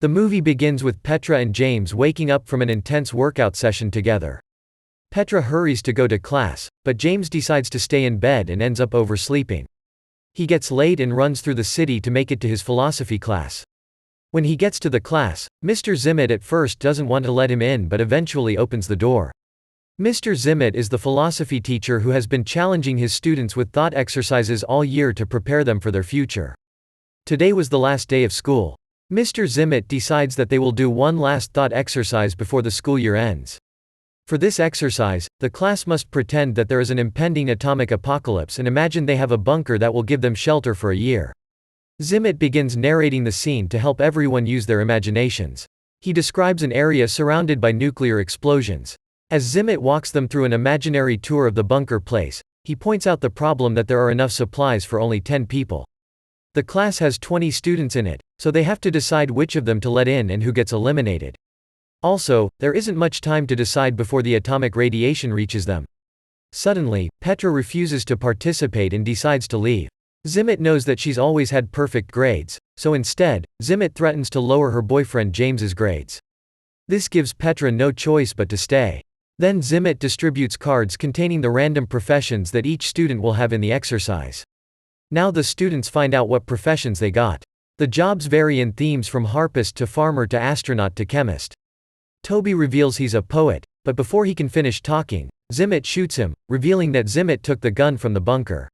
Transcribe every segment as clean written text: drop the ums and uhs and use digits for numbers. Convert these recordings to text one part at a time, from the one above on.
The movie begins with Petra and James waking up from an intense workout session together. Petra hurries to go to class, but James decides to stay in bed and ends up oversleeping. He gets late and runs through the city to make it to his philosophy class. When he gets to the class, Mr. Zimmett at first doesn't want to let him in but eventually opens the door. Mr. Zimmett is the philosophy teacher who has been challenging his students with thought exercises all year to prepare them for their future. Today was the last day of school. Mr. Zimmett decides that they will do one last thought exercise before the school year ends. For this exercise, the class must pretend that there is an impending atomic apocalypse and imagine they have a bunker that will give them shelter for a year. Zimmett begins narrating the scene to help everyone use their imaginations. He describes an area surrounded by nuclear explosions. As Zimmett walks them through an imaginary tour of the bunker place, he points out the problem that there are enough supplies for only 10 people. The class has 20 students in it, so they have to decide which of them to let in and who gets eliminated. Also, there isn't much time to decide before the atomic radiation reaches them. Suddenly, Petra refuses to participate and decides to leave. Zimmett knows that she's always had perfect grades, so instead, Zimmett threatens to lower her boyfriend James's grades. This gives Petra no choice but to stay. Then Zimmett distributes cards containing the random professions that each student will have in the exercise. Now the students find out what professions they got. The jobs vary in themes from harpist to farmer to astronaut to chemist. Toby reveals he's a poet, but before he can finish talking, Zimmett shoots him, revealing that Zimmett took the gun from the bunker.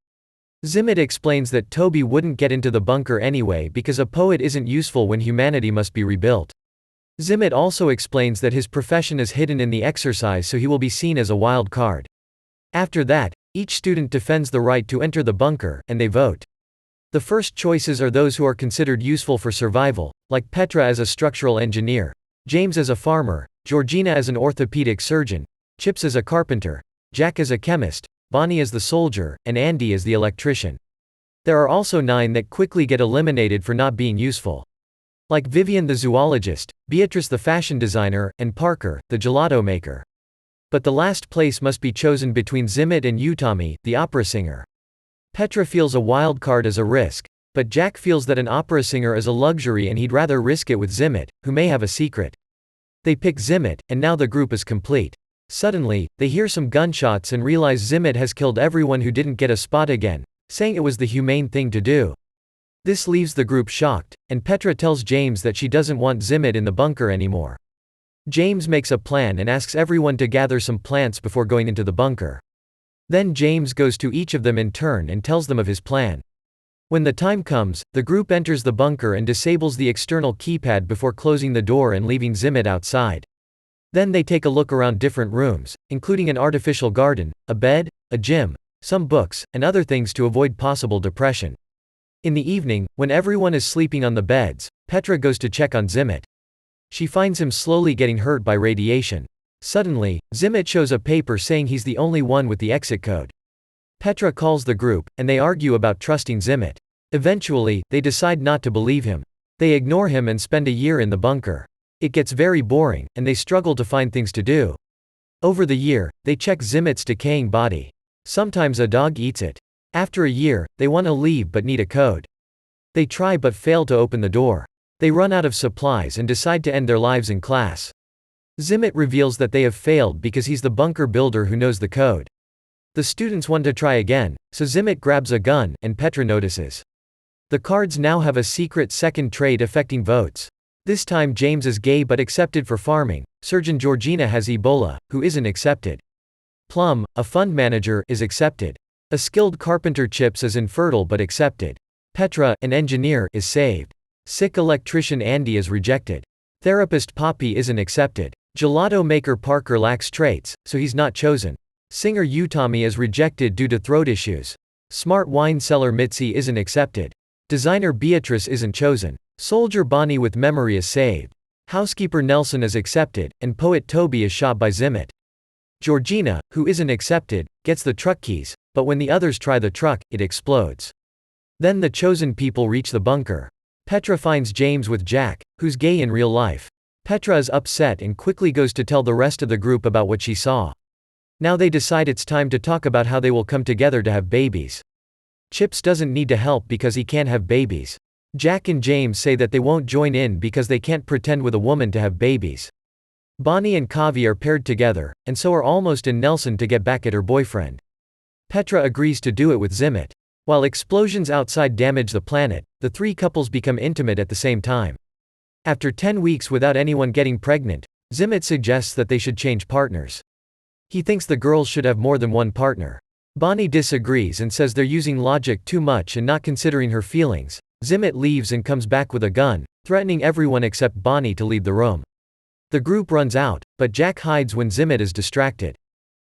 Zimmett explains that Toby wouldn't get into the bunker anyway because a poet isn't useful when humanity must be rebuilt. Zimmett also explains that his profession is hidden in the exercise so he will be seen as a wild card. After that, each student defends the right to enter the bunker, and they vote. The first choices are those who are considered useful for survival, like Petra as a structural engineer, James as a farmer, Georgina as an orthopedic surgeon, Chips as a carpenter, Jack as a chemist, Bonnie as the soldier, and Andy as the electrician. There are also 9 that quickly get eliminated for not being useful. Like Vivian the zoologist, Beatrice the fashion designer, and Parker, the gelato maker. But the last place must be chosen between Zimmett and Utami, the opera singer. Petra feels a wild card as a risk, but Jack feels that an opera singer is a luxury and he'd rather risk it with Zimmett, who may have a secret. They pick Zimmett, and now the group is complete. Suddenly, they hear some gunshots and realize Zimmett has killed everyone who didn't get a spot again, saying it was the humane thing to do. This leaves the group shocked, and Petra tells James that she doesn't want Zimmett in the bunker anymore. James makes a plan and asks everyone to gather some plants before going into the bunker. Then James goes to each of them in turn and tells them of his plan. When the time comes, the group enters the bunker and disables the external keypad before closing the door and leaving Zimmett outside. Then they take a look around different rooms, including an artificial garden, a bed, a gym, some books, and other things to avoid possible depression. In the evening, when everyone is sleeping on the beds, Petra goes to check on Zimmett. She finds him slowly getting hurt by radiation. Suddenly, Zimmett shows a paper saying he's the only one with the exit code. Petra calls the group, and they argue about trusting Zimmett. Eventually, they decide not to believe him. They ignore him and spend a year in the bunker. It gets very boring, and they struggle to find things to do. Over the year, they check Zimmett's decaying body. Sometimes a dog eats it. After a year, they want to leave but need a code. They try but fail to open the door. They run out of supplies and decide to end their lives in class. Zimmett reveals that they have failed because he's the bunker builder who knows the code. The students want to try again, so Zimmett grabs a gun, and Petra notices. The cards now have a secret second trait affecting votes. This time James is gay but accepted for farming, Surgeon Georgina has Ebola, who isn't accepted. Plum, a fund manager, is accepted. A skilled carpenter Chips is infertile but accepted. Petra, an engineer, is saved. Sick electrician Andy is rejected. Therapist Poppy isn't accepted. Gelato maker Parker lacks traits, so he's not chosen. Singer Utami is rejected due to throat issues. Smart wine seller Mitzi isn't accepted. Designer Beatrice isn't chosen. Soldier Bonnie with memory is saved. Housekeeper Nelson is accepted, and poet Toby is shot by Zimmett. Georgina, who isn't accepted, gets the truck keys, but when the others try the truck, it explodes. Then the chosen people reach the bunker. Petra finds James with Jack, who's gay in real life. Petra is upset and quickly goes to tell the rest of the group about what she saw. Now they decide it's time to talk about how they will come together to have babies. Chips doesn't need to help because he can't have babies. Jack and James say that they won't join in because they can't pretend with a woman to have babies. Bonnie and Kavi are paired together, and so are Almost and Nelson to get back at her boyfriend. Petra agrees to do it with Zimmet. While explosions outside damage the planet, the three couples become intimate at the same time. After 10 weeks without anyone getting pregnant, Zimmet suggests that they should change partners. He thinks the girls should have more than one partner. Bonnie disagrees and says they're using logic too much and not considering her feelings. Zimmet leaves and comes back with a gun, threatening everyone except Bonnie to leave the room. The group runs out, but Jack hides when Zimmet is distracted.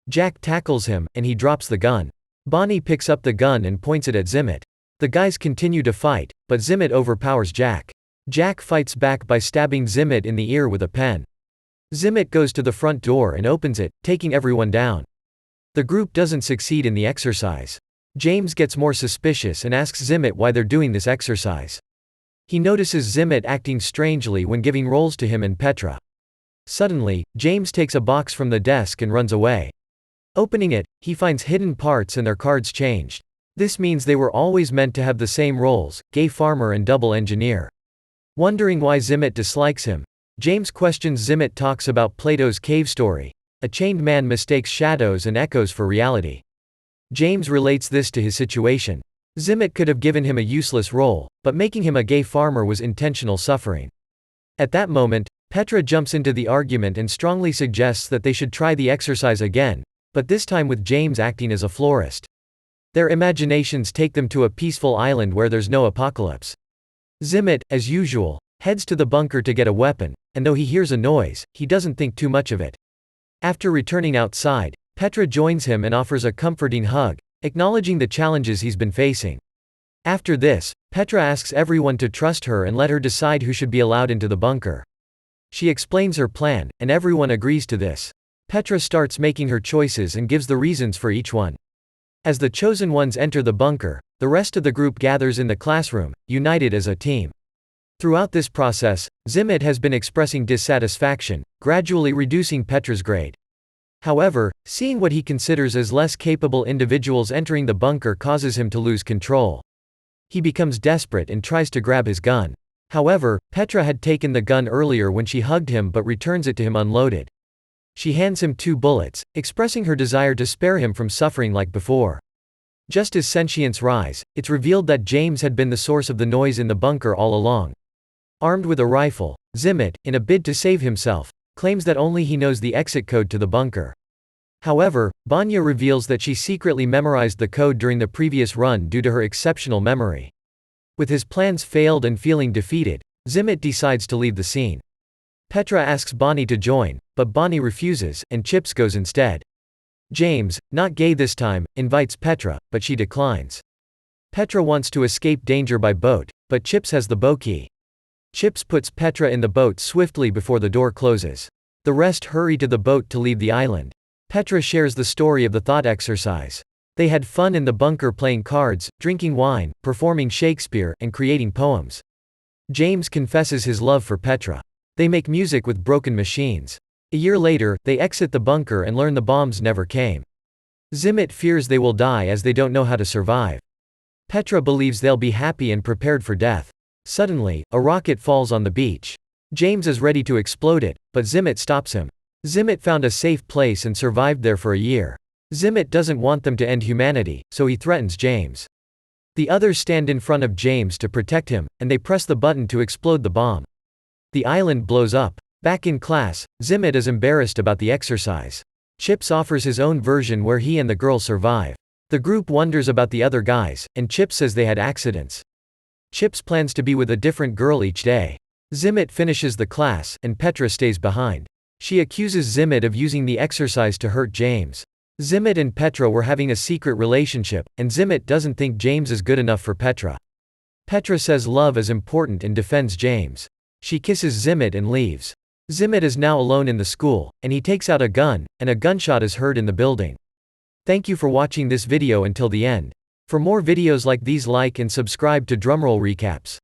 Jack tackles him, and he drops the gun. Bonnie picks up the gun and points it at Zimmet. The guys continue to fight, but Zimmet overpowers Jack. Jack fights back by stabbing Zimmet in the ear with a pen. Zimmet goes to the front door and opens it, taking everyone down. The group doesn't succeed in the exercise. James gets more suspicious and asks Zimmet why they're doing this exercise. He notices Zimmet acting strangely when giving roles to him and Petra. Suddenly, James takes a box from the desk and runs away. Opening it, he finds hidden parts and their cards changed. This means they were always meant to have the same roles, gay farmer and double engineer. Wondering why Zimmet dislikes him, James questions Zimmet talks about Plato's cave story. A chained man mistakes shadows and echoes for reality. James relates this to his situation. Zimmet could have given him a useless role, but making him a gay farmer was intentional suffering. At that moment, Petra jumps into the argument and strongly suggests that they should try the exercise again, but this time with James acting as a florist. Their imaginations take them to a peaceful island where there's no apocalypse. Zimmet, as usual, heads to the bunker to get a weapon, and though he hears a noise, he doesn't think too much of it. After returning outside, Petra joins him and offers a comforting hug, acknowledging the challenges he's been facing. After this, Petra asks everyone to trust her and let her decide who should be allowed into the bunker. She explains her plan, and everyone agrees to this. Petra starts making her choices and gives the reasons for each one. As the chosen ones enter the bunker, the rest of the group gathers in the classroom, united as a team. Throughout this process, Zimmet has been expressing dissatisfaction, gradually reducing Petra's grade. However, seeing what he considers as less capable individuals entering the bunker causes him to lose control. He becomes desperate and tries to grab his gun. However, Petra had taken the gun earlier when she hugged him but returns it to him unloaded. She hands him 2 bullets, expressing her desire to spare him from suffering like before. Just as sentience rise, it's revealed that James had been the source of the noise in the bunker all along. Armed with a rifle, Zimmet, in a bid to save himself, claims that only he knows the exit code to the bunker. However, Banya reveals that she secretly memorized the code during the previous run due to her exceptional memory. With his plans failed and feeling defeated, Zimmet decides to leave the scene. Petra asks Bonnie to join, but Bonnie refuses, and Chips goes instead. James, not gay this time, invites Petra, but she declines. Petra wants to escape danger by boat, but Chips has the boat key. Chips puts Petra in the boat swiftly before the door closes. The rest hurry to the boat to leave the island. Petra shares the story of the thought exercise. They had fun in the bunker playing cards, drinking wine, performing Shakespeare, and creating poems. James confesses his love for Petra. They make music with broken machines. A year later, they exit the bunker and learn the bombs never came. Zimmet fears they will die as they don't know how to survive. Petra believes they'll be happy and prepared for death. Suddenly, a rocket falls on the beach. James is ready to explode it, but Zimmet stops him. Zimmet found a safe place and survived there for a year. Zimmet doesn't want them to end humanity, so he threatens James. The others stand in front of James to protect him, and they press the button to explode the bomb. The island blows up. Back in class, Zimmet is embarrassed about the exercise. Chips offers his own version where he and the girl survive. The group wonders about the other guys, and Chips says they had accidents. Chips plans to be with a different girl each day. Zimmet finishes the class, and Petra stays behind. She accuses Zimmet of using the exercise to hurt James. Zimmet and Petra were having a secret relationship, and Zimmet doesn't think James is good enough for Petra. Petra says love is important and defends James. She kisses Zimmet and leaves. Zimmet is now alone in the school, and he takes out a gun, and a gunshot is heard in the building. Thank you for watching this video until the end. For more videos like these, like and subscribe to Drumroll Recaps.